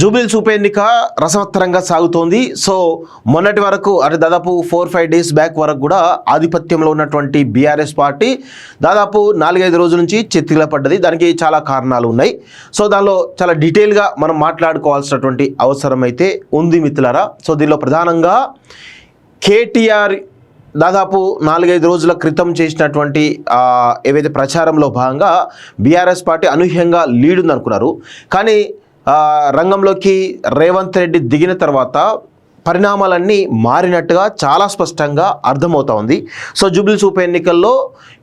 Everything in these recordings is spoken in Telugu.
జూబిలీస్ ఉప ఎన్నిక రసవత్తరంగా సాగుతోంది. సో మొన్నటి వరకు అంటే దాదాపు 4-5 డేస్ బ్యాక్ వరకు కూడా ఆధిపత్యంలో ఉన్నటువంటి బీఆర్ఎస్ పార్టీ దాదాపు 4-5 రోజుల నుంచి చెత్తిలా పడ్డది. దానికి చాలా కారణాలు ఉన్నాయి. సో దానిలో చాలా డీటెయిల్గా మనం మాట్లాడుకోవాల్సినటువంటి అవసరం అయితే ఉంది మిత్రులారా. సో దీనిలో ప్రధానంగా కేటీఆర్ దాదాపు 4-5 రోజుల క్రితం చేసినటువంటి ఏవైతే ప్రచారంలో భాగంగా బీఆర్ఎస్ పార్టీ అనూహ్యంగా లీడ్ ఉందనుకున్నారు. కానీ రంగంలోకి రేవంత్ రెడ్డి దిగిన తర్వాత పరిణామాలన్నీ మారినట్టుగా చాలా స్పష్టంగా అర్థమవుతా ఉంది. సో జూబిలీస్ ఉప ఎన్నికల్లో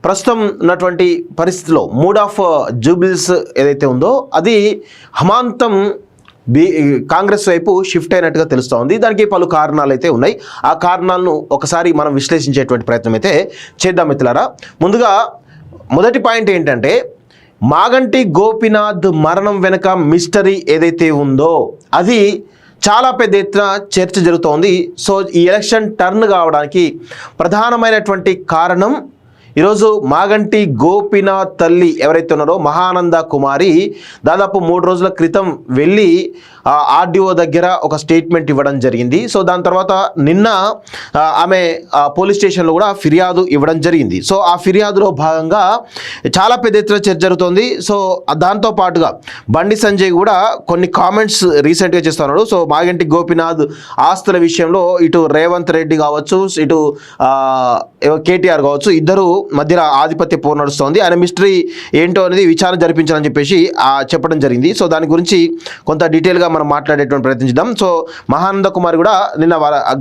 ప్రస్తుతం ఉన్నటువంటి పరిస్థితిలో మూడ్ ఆఫ్ జూబిలీస్ ఏదైతే ఉందో అది హమాంతం కాంగ్రెస్ వైపు షిఫ్ట్ అయినట్టుగా తెలుస్తూ ఉంది. దానికి పలు కారణాలు అయితే ఉన్నాయి. ఆ కారణాలను ఒకసారి మనం విశ్లేషించేటువంటి ప్రయత్నం అయితే చేద్దాం మిత్రులారా. ముందుగా మొదటి పాయింట్ ఏంటంటే మాగంటి గోపీనాథ్ మరణం వెనుక మిస్టరీ ఏదైతే ఉందో అది చాలా పెద్ద ఎత్తున చర్చ జరుగుతోంది. సో ఈ ఎలక్షన్ టర్న్ కావడానికి ప్రధానమైనటువంటి కారణం ఈరోజు మాగంటి గోపీనాథ్ తల్లి ఎవరైతే ఉన్నారో మహానంద కుమారి దాదాపు 3 రోజుల క్రితం వెళ్ళి ఆర్డీఓ దగ్గర ఒక స్టేట్మెంట్ ఇవ్వడం జరిగింది. సో దాని తర్వాత నిన్న ఆమె పోలీస్ స్టేషన్లో కూడా ఫిర్యాదు ఇవ్వడం జరిగింది. సో ఆ ఫిర్యాదులో భాగంగా చాలా పెద్ద ఎత్తున చర్చ జరుగుతోంది. సో దాంతో పాటుగా బండి సంజయ్ కూడా కొన్ని కామెంట్స్ రీసెంట్గా చేస్తున్నాడు. సో మాగంటి గోపీనాథ్ ఆస్తుల విషయంలో ఇటు రేవంత్ రెడ్డి కావచ్చు, ఇటు కేటీఆర్ కావచ్చు, ఇద్దరు మధ్యలో ఆధిపత్య పోరు నడుస్తోంది. ఆయన మిస్టరీ ఏంటో అనేది విచారణ జరిపించాలని చెప్పేసి చెప్పడం జరిగింది. సో దాని గురించి కొంత డీటెయిల్గా మనం మాట్లాడేటువంటి ప్రయత్నించుదాం. సో మహానంద కుమార్ కూడా నిన్న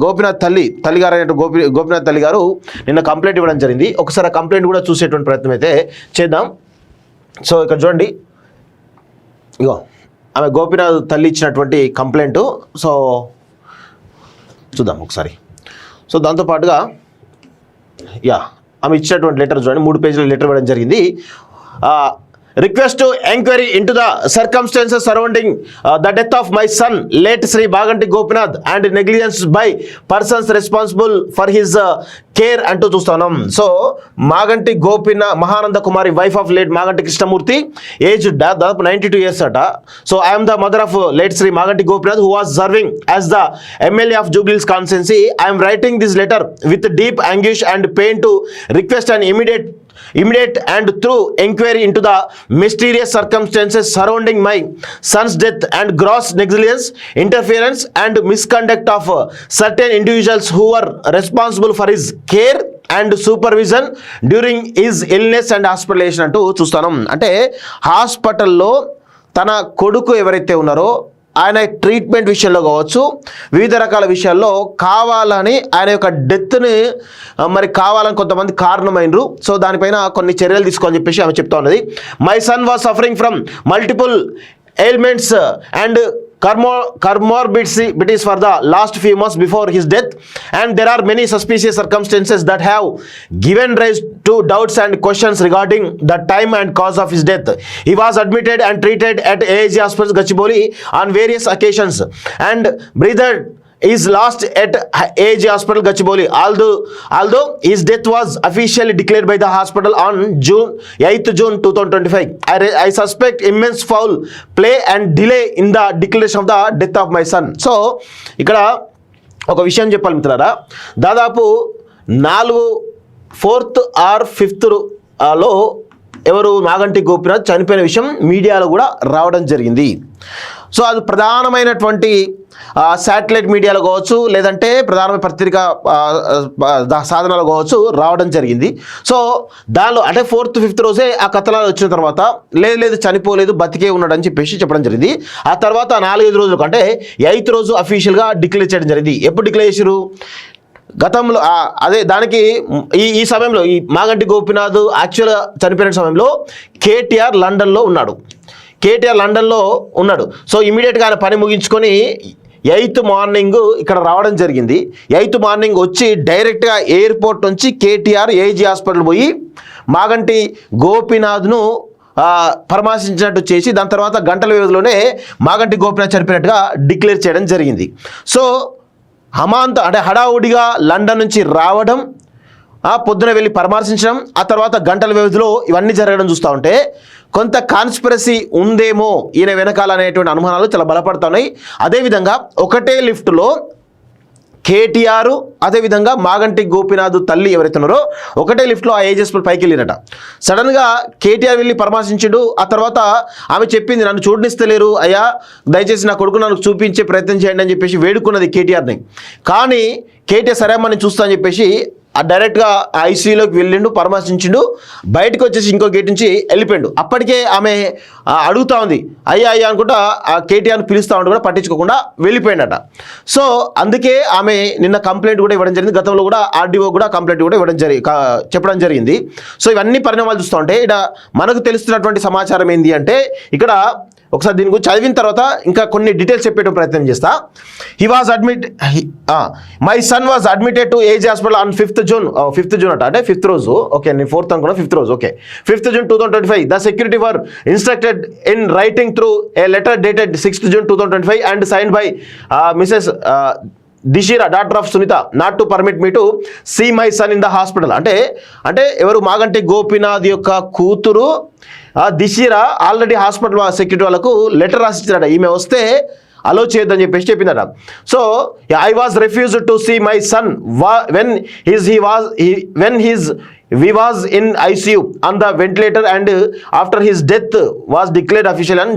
గోపీనాథ్ తల్లిగారు అయినటువంటి గోపీనాథ్ తల్లి గారు నిన్న కంప్లైంట్ ఇవ్వడం జరిగింది. ఒకసారి ఆ కంప్లైంట్ కూడా చూసేటువంటి ప్రయత్నం అయితే చేద్దాం. సో ఇక్కడ చూడండి, ఇగో ఆమె గోపీనాథ్ తల్లి ఇచ్చినటువంటి కంప్లైంట్. సో చూద్దాం ఒకసారి. సో దాంతోపాటుగా ఆమె ఇచ్చినటువంటి లెటర్ చూడండి, 3 పేజీల లెటర్ ఇవ్వడం జరిగింది. Request to enquiry into the circumstances surrounding the death of my son late Shri Maganti Gopinath and negligence by persons responsible for his care అంటూ చూస్తున్నాం. So Maganti Mahananda Kumari wife of late Maganti Krishnamurthy, age దాదాపు 92 years అట. So I'm the mother of late Shri Maganti Gopinath who was serving as the MLA of Jubilee Hills constituency. I'm writing this letter with deep anguish and pain to request an immediate and through inquiry into the mysterious circumstances surrounding my son's death and gross negligence, interference and misconduct of certain individuals who were responsible for his care and supervision during his illness and hospitalization అంటూ చూస్తున్నాం. అంటే హాస్పిటల్లో తన కొడుకు ఎవరైతే ఉన్నారో ఆయన ట్రీట్మెంట్ విషయంలో కావచ్చు, వివిధ రకాల విషయాల్లో కావాలని ఆయన యొక్క డెత్ని మరి కావాలని కొంతమంది కారణమైనరు. సో దానిపైన కొన్ని చర్యలు తీసుకోని చెప్పేసి ఆమె చెప్తా ఉన్నది. My son was suffering from multiple ailments and comorbidities for the last few months before his death, and there are many suspicious circumstances that have given rise to doubts and questions regarding the time and cause of his death. He was admitted and treated at AAG Hospital Gachibowli on various occasions and breathed his last at AAG Hospital Gachibowli, although his death was officially declared by the hospital on 8th June 2025. I suspect immense foul play and delay in the declaration of the death of my son. So ఇక్కడ ఒక విషయం చెప్పాలి మిత్రులారా, దాదాపు 4th or 5th లో ఎవరు మాగంటి గోపీనాథ్ చనిపోయిన విషయం మీడియాలో కూడా రావడం జరిగింది. సో అది ప్రధానమైనటువంటి శాటిలైట్ మీడియాలో కావచ్చు, లేదంటే ప్రధానమైన పత్రికా సాధనాలు కావచ్చు రావడం జరిగింది. సో దానిలో అంటే 4th, 5th రోజే ఆ కథనాలు వచ్చిన తర్వాత లేదు చనిపోలేదు, బతికే ఉన్నాడు అని చెప్పేసి చెప్పడం జరిగింది. ఆ తర్వాత 4-5 రోజులకు అంటే 8th రోజు అఫీషియల్గా డిక్లేర్ చేయడం జరిగింది. ఎప్పుడు డిక్లేర్ చేశారు? గతంలో అదే దానికి ఈ సమయంలో ఈ మాగంటి గోపీనాథ్ యాక్చువల్గా చనిపోయిన సమయంలో కేటీఆర్ లండన్లో ఉన్నాడు. సో ఇమీడియట్గా ఆయన పని ముగించుకొని 8th మార్నింగ్ ఇక్కడ రావడం జరిగింది. 8th మార్నింగ్ వచ్చి డైరెక్ట్గా ఎయిర్పోర్ట్ నుంచి కేటీఆర్ ఏజీ హాస్పిటల్ పోయి మాగంటి గోపీనాథ్ను పరామర్శించినట్టు చేసి దాని తర్వాత గంటల వ్యవధిలోనే మాగంటి గోపీనాథ్ చనిపోయినట్టుగా డిక్లేర్ చేయడం జరిగింది. సో అంటే హడావుడిగా లండన్ నుంచి రావడం, పొద్దున వెళ్ళి పరామర్శించడం, ఆ తర్వాత గంటల వ్యవధిలో ఇవన్నీ జరగడం చూస్తూ ఉంటే కొంత కాన్స్పిరసీ ఉందేమో ఈయన వెనకాల అనేటువంటి అనుమానాలు చాలా బలపడుతున్నాయి. అదేవిధంగా ఒకటే లిఫ్ట్లో కేటీఆర్ అదేవిధంగా మాగంటి గోపీనాథ్ తల్లి ఎవరైతే ఉన్నారో ఒకటే లిఫ్ట్లో ఆ ఏజెస్ పైకి వెళ్ళిరట. సడన్గా కేటీఆర్ వెళ్ళి పరామర్శించాడు. ఆ తర్వాత ఆమె చెప్పింది, నన్ను చూడనిస్తలేరు అయ్యా, దయచేసి నా కొడుకు నాకు చూపించే ప్రయత్నం చేయండి అని చెప్పేసి వేడుకున్నది కేటీఆర్ని. కానీ కేటీఆర్ సరే అమ్మ నేను చూస్తా అని చెప్పేసి డైరెక్ట్గా ఐసీయూలోకి వెళ్ళిండు, పరామర్శించిండు, బయటకు వచ్చేసి ఇంకో గేట్ నుంచి వెళ్ళిపోయాడు. అప్పటికే ఆమె అడుగుతా ఉంది అయ్యా అయ్యా అనుకుంటా ఆ కేటీఆర్ని పిలుస్తూ ఉంటే కూడా పట్టించుకోకుండా వెళ్ళిపోయిందట. సో అందుకే ఆమె నిన్న కంప్లైంట్ కూడా ఇవ్వడం జరిగింది. గతంలో కూడా ఆర్డీఓ కూడా కంప్లైంట్ కూడా చెప్పడం జరిగింది. సో ఇవన్నీ పరిణామాలు చూస్తూ ఉంటే ఇక్కడ మనకు తెలుస్తున్నటువంటి సమాచారం ఏంటి అంటే, ఇక్కడ ఒకసారి దీని గురించి చదివిన తర్వాత ఇంకా కొన్ని డీటెయిల్స్ చెప్పేట ప్రయత్నం చేస్తా. He was my son was admitted to age hospital on 5th June అట, అంటే 5th రోజు. ఓకే, నేను 4th అనుకున్నా, 5th రోజు. Okay, 5th June 2025 the security were instructed in writing through a letter dated 6th June 2025 and signed by Mrs Dishira daughter of Sunitha not to permit me to see my son in the hospital. అంటే ఎవరు మాగంటి గోపీనాథ్ యొక్క కూతురు దిషిరా ఆల్రెడీ హాస్పిటల్ సెక్యూరిటీ వాళ్ళకు లెటర్ రాసిచ్చారట, ఈమె వస్తే అలో చేయొద్దని చెప్పేసి చెప్పిందట. So I was refused to see my son when he was in ICU on the ventilator and after his death was declared official on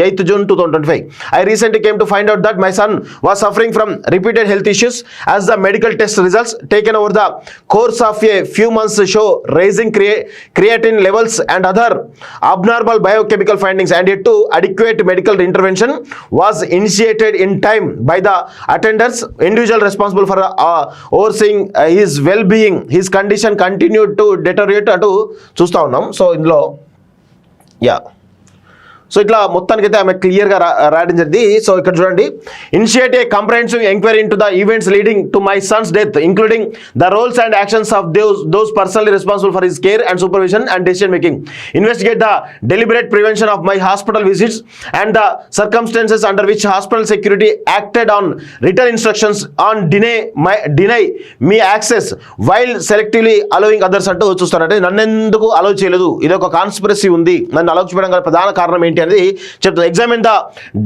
8th June 2025. I recently came to find out that my son was suffering from repeated health issues as the medical test results taken over the course of a few months show raising creatine levels and other abnormal biochemical findings, and yet to adequate medical intervention was initiated in time by the attenders individual responsible for overseeing his well-being. His condition continued to deteriorate అంటూ చూస్తూ ఉన్నాం. సో ఇందులో సో ఇట్లా మొత్తానికైతే ఆమె క్లియర్గా రాయడం జరిగింది. సో ఇక్కడ చూడండి, initiate a comprehensive enquiry into the events leading to my son's death including the roles and actions of those personally responsible for his care and supervision and decision making. Investigate the deliberate prevention of my hospital visits and the circumstances under which hospital security acted on return instructions on deny me access while selectively allowing others అంటూ చూస్తారంటే నన్నెందుకు అలౌ చేయలేదు, ఇది ఒక కాన్స్పిరసీ ఉంది, నన్ను అలౌ చేయడం గల ప్రధాన కారణం ఏంటి అనేది చెప్తుంది. Examine the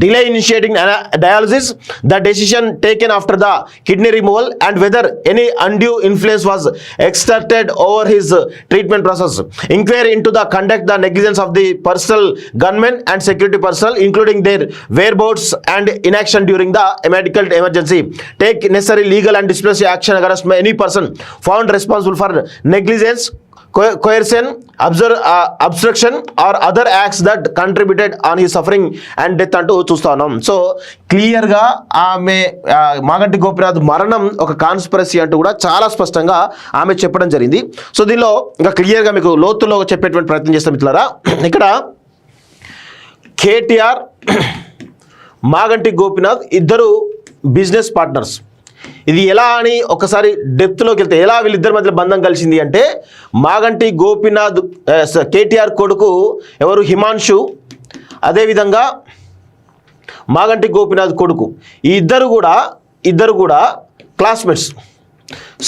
delay initiating dialysis, the decision taken after the kidney removal and whether any undue influence was exerted over his treatment process. Enquiry into the conduct the negligence of the personal gunmen and security personnel including their whereabouts and inaction during the medical emergency. Take necessary legal and disciplinary action against any person found responsible for negligence, coercion, obstruction or other acts that contributed on his suffering and death అంటూ చూస్తా ఉన్నాం. సో క్లియర్గా ఆమె మాగంటి గోపీనాథ్ మరణం ఒక కాన్స్పిరసీ అంటూ కూడా చాలా స్పష్టంగా ఆమె చెప్పడం జరిగింది. సో దీనిలో ఇంకా క్లియర్గా మీకు లోతులో చెప్పేటువంటి ప్రయత్నం చేస్తాం మిత్రులారా. ఇక్కడ కేటీఆర్ మాగంటి గోపీనాథ్ ఇద్దరు బిజినెస్ పార్ట్నర్స్. ఇది ఎలా అని ఒకసారి డెప్త్లోకి వెళ్తే ఎలా వీళ్ళిద్దరి మధ్య బంధం కలిసింది అంటే, మాగంటి గోపీనాథ్ కేటీఆర్ కొడుకు ఎవరు హిమాంశు, అదేవిధంగా మాగంటి గోపీనాథ్ కొడుకు, ఈ ఇద్దరు కూడా క్లాస్మేట్స్.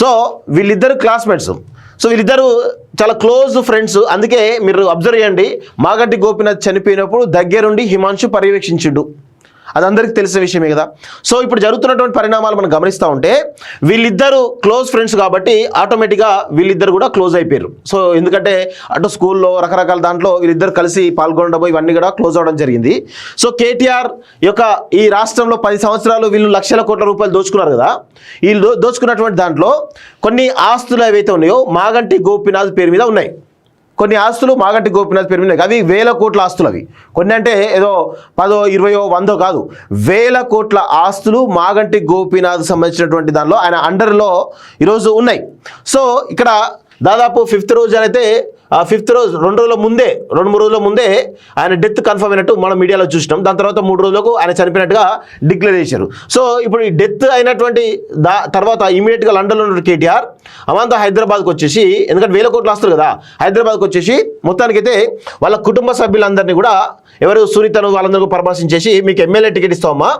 సో వీళ్ళిద్దరు క్లాస్మేట్స్. సో వీళ్ళిద్దరూ చాలా క్లోజ్ ఫ్రెండ్స్. అందుకే మీరు అబ్జర్వ్ చేయండి, మాగంటి గోపీనాథ్ చనిపోయినప్పుడు దగ్గరుండి హిమాంశు పర్యవేక్షించిండు. అది అందరికీ తెలిసిన విషయమే కదా. సో ఇప్పుడు జరుగుతున్నటువంటి పరిణామాలు మనం గమనిస్తూ ఉంటే వీళ్ళిద్దరు క్లోజ్ ఫ్రెండ్స్ కాబట్టి ఆటోమేటిక్గా వీళ్ళిద్దరు కూడా క్లోజ్ అయిపోయారు. సో ఎందుకంటే అటు స్కూల్లో రకరకాల దాంట్లో వీళ్ళిద్దరు కలిసి పాల్గొనడం ఇవన్నీ కూడా క్లోజ్ అవ్వడం జరిగింది. సో కేటీఆర్ యొక్క ఈ రాష్ట్రంలో 10 సంవత్సరాలు వీళ్ళు లక్షల కోట్ల రూపాయలు దోచుకున్నారు కదా. వీళ్ళు దోచుకున్నటువంటి దాంట్లో కొన్ని ఆస్తులు ఏవైతే ఉన్నాయో మాగంటి గోపీనాథ్ పేరు మీద ఉన్నాయి. కొన్ని ఆస్తులు మాగంటి గోపీనాథ్ పేరు మీద అవి 1000 కోట్ల ఆస్తులు. అవి కొన్ని అంటే ఏదో 10, 20, 100 కాదు, 1000 కోట్ల ఆస్తులు మాగంటి గోపీనాథ్ సంబంధించినటువంటి దానిలో ఆయన అండర్లో ఈరోజు ఉన్నాయి. సో ఇక్కడ దాదాపు 5th రోజు అయితే 5th రోజు 2-3 రోజుల ముందే ఆయన డెత్ కన్ఫర్మ్ అయినట్టు మనం మీడియాలో చూసినాం. దాని తర్వాత 3 రోజులకు ఆయన చనిపోయినట్టుగా డిక్లేర్ చేశారు. సో ఇప్పుడు ఈ డెత్ అయినటువంటి తర్వాత ఇమీడియట్గా లండన్లో ఉన్న కేటీఆర్ అమంతా హైదరాబాద్కి వచ్చేసి, ఎందుకంటే 1000 కోట్లు ఆస్తులు కదా, హైదరాబాద్కి వచ్చేసి మొత్తానికైతే వాళ్ళ కుటుంబ సభ్యులందరినీ కూడా ఎవరు సునీతను వాళ్ళందరూ పరామర్శించేసి మీకు ఎమ్మెల్యే టికెట్ ఇస్తామమ్మా,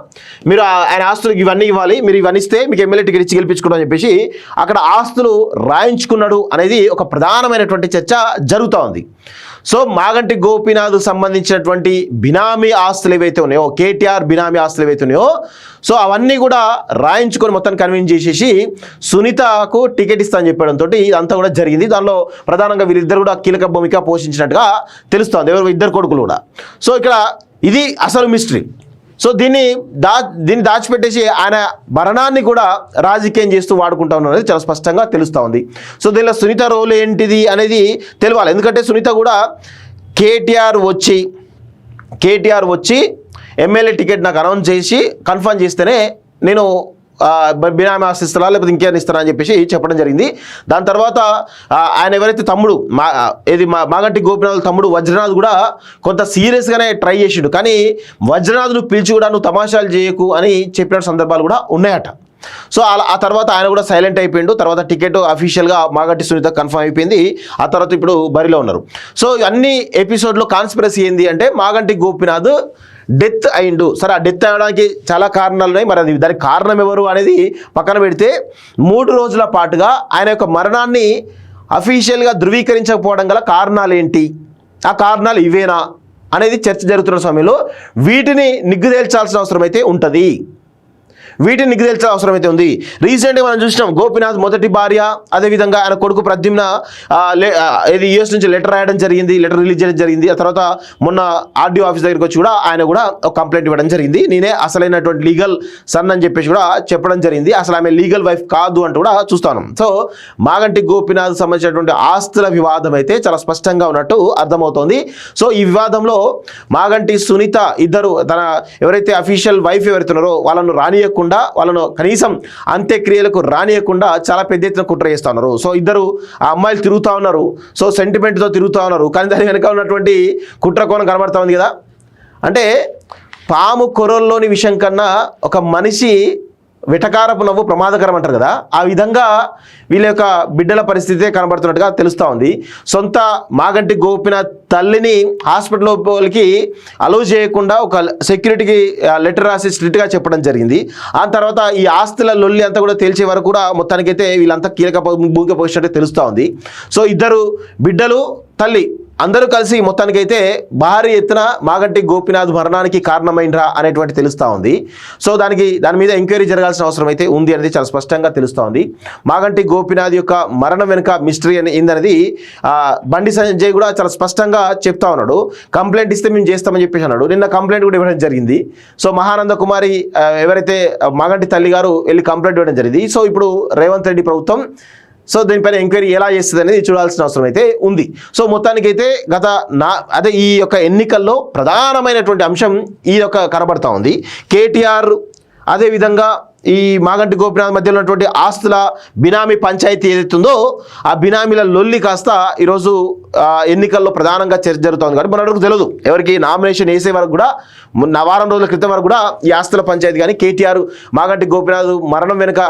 మీరు ఆయన ఆస్తులకు ఇవన్నీ ఇవ్వాలి, మీరు ఇవన్నీ ఇస్తే మీకు ఎమ్మెల్యే టికెట్ ఇచ్చి గెలిపించుకోవడం అని చెప్పేసి అక్కడ ఆస్తులు రాయించుకున్నాడు అనేది ఒక ప్రధానమైనటువంటి చర్చ జరుగుతూ ఉంది. సో మాగంటి గోపీనాథ్ సంబంధించినటువంటి బినామీ ఆస్తులు ఏవైతే ఉన్నాయో, కేటీఆర్ బినామీ ఆస్తులు ఏవైతే ఉన్నాయో, సో అవన్నీ కూడా రాయించుకొని మొత్తం కన్విన్స్ చేసేసి సునీతకు టికెట్ ఇస్తా అని చెప్పడంతో ఇదంతా కూడా జరిగింది. దానిలో ప్రధానంగా వీరిద్దరు కూడా కీలక భూమిక పోషించినట్టుగా తెలుస్తోంది, ఎవరు ఇద్దరు కొడుకులు కూడా. సో ఇక్కడ ఇది అసలు మిస్టరీ. సో దీన్ని దాచిపెట్టేసి ఆయన మరణాన్ని కూడా రాజకీయం చేస్తూ వాడుకుంటా ఉన్నారు అనేది చాలా స్పష్టంగా తెలుస్తూ ఉంది. సో దీనిలో సునీత రోల్ ఏంటిది అనేది తెలియాలి. ఎందుకంటే సునీత కూడా కేటీఆర్ వచ్చి ఎమ్మెల్యే టికెట్ నాకు అనౌన్స్ చేసి కన్ఫర్మ్ చేస్తేనే నేను బినామీ ఆస్తి ఇస్తారా లేకపోతే ఇంకేమైనా ఇస్తారా అని చెప్పేసి చెప్పడం జరిగింది. దాని తర్వాత ఆయన ఎవరైతే తమ్ముడు మాగంటి గోపీనాథ్ తమ్ముడు వజ్రనాథ్ కూడా కొంత సీరియస్గానే ట్రై చేసిండు. కానీ వజ్రనాథ్ను పిలిచి కూడా నువ్వు తమాషాలు చేయకు అని చెప్పిన సందర్భాలు కూడా ఉన్నాయట. సో ఆ తర్వాత ఆయన కూడా సైలెంట్ అయిపోయిండు. తర్వాత టికెట్ అఫీషియల్గా మాగంటి సునీత కన్ఫర్మ్ అయిపోయింది. ఆ తర్వాత ఇప్పుడు బరిలో ఉన్నారు. సో అన్ని ఎపిసోడ్లో కాన్స్పిరసీ ఏంది అంటే మాగంటి గోపీనాథ్ డెత్ అయిండు. సరే, ఆ డెత్ అవ్వడానికి చాలా కారణాలు ఉన్నాయి. మరి అది దానికి కారణం ఎవరు అనేది పక్కన పెడితే 3 రోజుల పాటుగా ఆయన యొక్క మరణాన్ని అఫీషియల్గా ధృవీకరించకపోవడం గల కారణాలు ఏంటి, ఆ కారణాలు ఇవేనా అనేది చర్చ జరుగుతున్న సమయంలో వీటిని నిగ్గుదేల్చాల్సిన అవసరం అయితే ఉంటుంది. ఉంది. రీసెంట్గా మనం చూసినాం గోపీనాథ్ మొదటి భార్య, అదేవిధంగా ఆయన కొడుకు ప్రద్యుమ్న ఇది యూఎస్ నుంచి లెటర్ రాయడం జరిగింది, లెటర్ రిలీజ్ చేయడం జరిగింది. ఆ తర్వాత మొన్న ఆర్డీఓ ఆఫీస్ దగ్గరికి వచ్చి కూడా ఆయన కూడా ఒక కంప్లైంట్ ఇవ్వడం జరిగింది. నేనే అసలైనటువంటి లీగల్ సన్ అని చెప్పేసి కూడా చెప్పడం జరిగింది. అసలు ఆమె లీగల్ వైఫ్ కాదు అంటూ కూడా చూస్తాను. సో మాగంటి గోపీనాథ్ సంబంధించినటువంటి ఆస్తుల వివాదం అయితే చాలా స్పష్టంగా ఉన్నట్టు అర్థమవుతోంది. సో ఈ వివాదంలో మాగంటి సునీత ఇద్దరు తన ఎవరైతే అఫీషియల్ వైఫ్ ఎవరైతున్నారో వాళ్ళను రానియకుండా, వాళ్ళను కనీసం అంత్యక్రియలకు రానియకుండా చాలా పెద్ద ఎత్తున కుట్ర చేస్తూ ఉన్నారు. సో ఇద్దరు ఆ అమ్మాయిలు తిరుగుతూ ఉన్నారు. సో సెంటిమెంట్తో తిరుగుతూ ఉన్నారు. కానీ దాని వెనక ఉన్నటువంటి కుట్ర కోణం కనబడతా ఉంది కదా. అంటే పాము కొరల్లోని విషయం కన్నా ఒక మనిషి వెటకారపు నవ్వు ప్రమాదకరం అంటారు కదా, ఆ విధంగా వీళ్ళ యొక్క బిడ్డల పరిస్థితే కనబడుతున్నట్టుగా తెలుస్తూ ఉంది. సొంత మాగంటి గోపీనాథ్ తల్లిని హాస్పిటల్ లోపలికి అలౌ చేయకుండా ఒక సెక్యూరిటీకి లెటర్ రాసి స్ట్రిక్ట్గా చెప్పడం జరిగింది. ఆ తర్వాత ఈ ఆస్తుల లొల్లి అంతా కూడా తేల్చే వరకు కూడా మొత్తానికైతే వీళ్ళంతా కీలక భూమిక పోసినట్టు తెలుస్తూ ఉంది. సో ఇద్దరు బిడ్డలు, తల్లి అందరూ కలిసి మొత్తానికైతే భారీ ఎత్తున మాగంటి గోపీనాథ్ మరణానికి కారణమైనరా అనేటువంటి తెలుస్తూ ఉంది. సో దాని మీద ఎంక్వైరీ జరగాల్సిన అవసరం అయితే ఉంది అనేది చాలా స్పష్టంగా తెలుస్తూ ఉంది. మాగంటి గోపీనాథ్ యొక్క మరణం వెనుక మిస్టరీ ఏందనేది బండి సంజయ్ కూడా చాలా స్పష్టంగా చెప్తా ఉన్నాడు. కంప్లైంట్ ఇస్తే మేము చేస్తామని చెప్పేసి అన్నాడు. నిన్న కంప్లైంట్ కూడా ఇవ్వడం జరిగింది. సో మహానంద కుమారి ఎవరైతే మాగంటి తల్లి గారు వెళ్ళి కంప్లైంట్ ఇవ్వడం జరిగింది. సో ఇప్పుడు రేవంత్ రెడ్డి ప్రభుత్వం సో దీనిపైన ఎంక్వైరీ ఎలా చేస్తుంది అనేది చూడాల్సిన అవసరం అయితే ఉంది. సో మొత్తానికైతే ఈ యొక్క ఎన్నికల్లో ప్రధానమైనటువంటి అంశం ఈ యొక్క కనబడతా ఉంది. కేటీఆర్ అదేవిధంగా ఈ మాగంటి గోపీనాథ్ మధ్యలో ఉన్నటువంటి ఆస్తుల బినామీ పంచాయతీ ఏదైతుందో ఆ బినామీల లొల్లి కాస్త ఈరోజు ఎన్నికల్లో ప్రధానంగా చర్చ జరుగుతుంది. కాబట్టి మనకు తెలియదు ఎవరికి నామినేషన్ వేసే వరకు కూడా వారం రోజుల క్రితం వరకు కూడా ఈ ఆస్తుల పంచాయతీ కానీ కేటీఆర్ మాగంటి గోపీనాథ్ మరణం వెనుక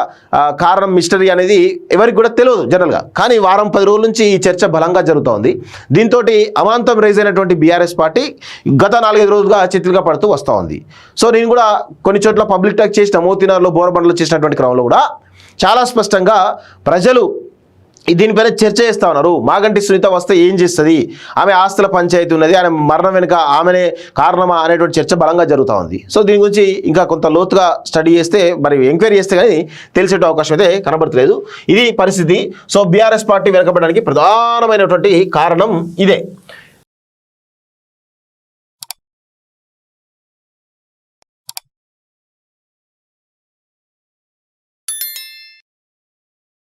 కారణం మిస్టరీ అనేది ఎవరికి కూడా తెలియదు జనరల్గా. కానీ వారం 10 రోజుల నుంచి ఈ చర్చ బలంగా జరుగుతోంది. దీంతో అమాంతం రైజ్ అయినటువంటి బీఆర్ఎస్ పార్టీ గత 4-5 రోజులుగా చిత్తులుగా పడుతూ వస్తూ ఉంది. సో నేను కూడా కొన్ని చోట్ల పబ్లిక్ టాక్ చేసిన మోతీనార్లో బోరబండలో చేసినటువంటి క్రమంలో కూడా చాలా స్పష్టంగా ప్రజలు దీనిపైన చర్చ చేస్తూ ఉన్నారు. మాగంటి సునీత వస్తే ఏం చేస్తుంది, ఆమె ఆస్తుల పంచాయతీ ఉన్నది, ఆమె మరణం వెనుక ఆమెనే కారణమా అనేటువంటి చర్చ బలంగా జరుగుతూ ఉంది. సో దీని గురించి ఇంకా కొంత లోతుగా స్టడీ చేస్తే మరి ఎంక్వైరీ చేస్తే కానీ తెలిసే అవకాశం అయితే కనబడట్లేదు. ఇది పరిస్థితి. సో బీఆర్ఎస్ పార్టీ వెనకబడడానికి ప్రధానమైనటువంటి కారణం ఇదే.